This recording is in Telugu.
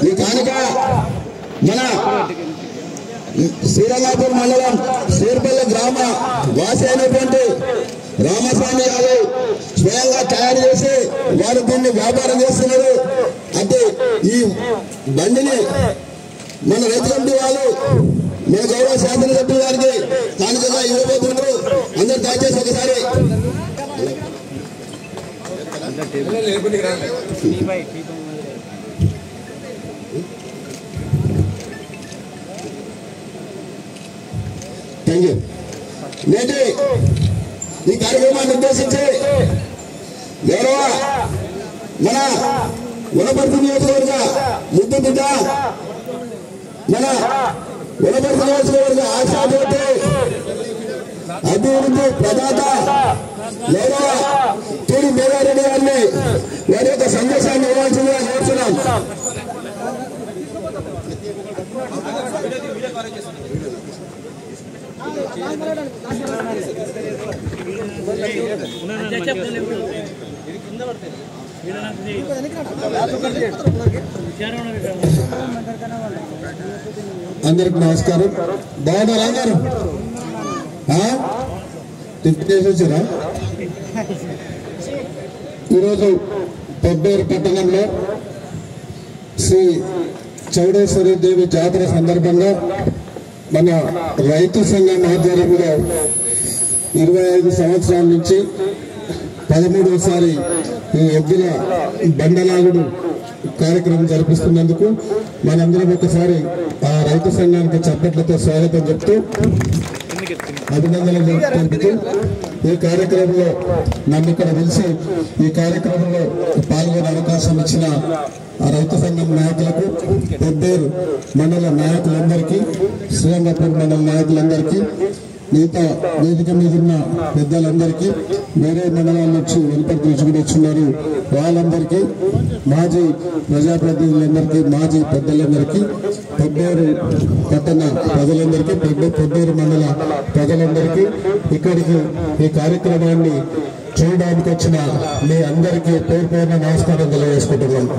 ఈ కానుక మన శ్రీరంగాపూర్ మండలం శేర్పల్లి గ్రామ వాసి అయినటువంటి రామస్వామి గారు స్వయంగా తయారు చేసి వారు దీన్ని వ్యాపారం చేస్తున్నారు. అంటే ఈ బండిని మన రైతు కమిటీ వాళ్ళు మన గౌరవ శాసనసభ్యుల గారికి కానుకగా ఇవ్వబోతున్నారు. అందరూ దయచేసి ఒకసారి థ్యాంక్ యూ. నేటి ఈ కార్యక్రమాన్ని ఉద్దేశించి గౌరవ మన వనపర్తి నియోజకవర్గ ముద్దు బిడ్డ మన వనపర్తి నియోజకవర్గ ఆశాజ్యోతి అభివృద్ధి ప్రదాత గౌరవ తూరి మేఘారెడ్డి గారిని వారి యొక్క సందేశాన్ని ఇవ్వాల్సిందిగా కోరుతున్నాం. అందరికి నమస్కారం. బాగున్నారా అందరు? టిఫిన్ చేసి వచ్చారా? ఈరోజు పెబ్బేరు పట్టణంలో శ్రీ చౌడేశ్వరి దేవి జాతర సందర్భంగా మన రైతు సంఘం ఆధ్వర్యంలో 25 సంవత్సరాల నుంచి 13వసారి ఈ ఎద్దుల బండలాగుడు కార్యక్రమం జరిపిస్తున్నందుకు మనందరం ఒకసారి ఆ రైతు సంఘానికి చప్పట్లతో స్వాగతం చెప్తూ అభినందనలు తెలుపుతూ ఈ కార్యక్రమంలో నన్ను ఇక్కడ పిలిచి ఈ కార్యక్రమంలో పాల్గొనే అవకాశం ఇచ్చిన ఆ రైతు సంఘం నాయకులకు, పెబ్బేరు మండల నాయకులందరికీ, శ్రీరంగపూర్ మండల నాయకులందరికీ, మిగతా వేదిక మీద ఉన్న పెద్దలందరికీ, వేరే మండలాల నుంచి వెనుపటి నుంచి కూడా వచ్చిన్నారు వాళ్ళందరికీ, మాజీ ప్రజాప్రతినిధులందరికీ, మాజీ పెద్దలందరికీ, పెబ్బేరు పట్టణ ప్రజలందరికీ, పెబ్బేరు మండల ప్రజలందరికీ, ఇక్కడికి ఈ కార్యక్రమాన్ని చూడడానికి వచ్చిన మీ అందరికీ పేరు పేరున నమస్కారం తెలియజేసుకుంటున్నాను.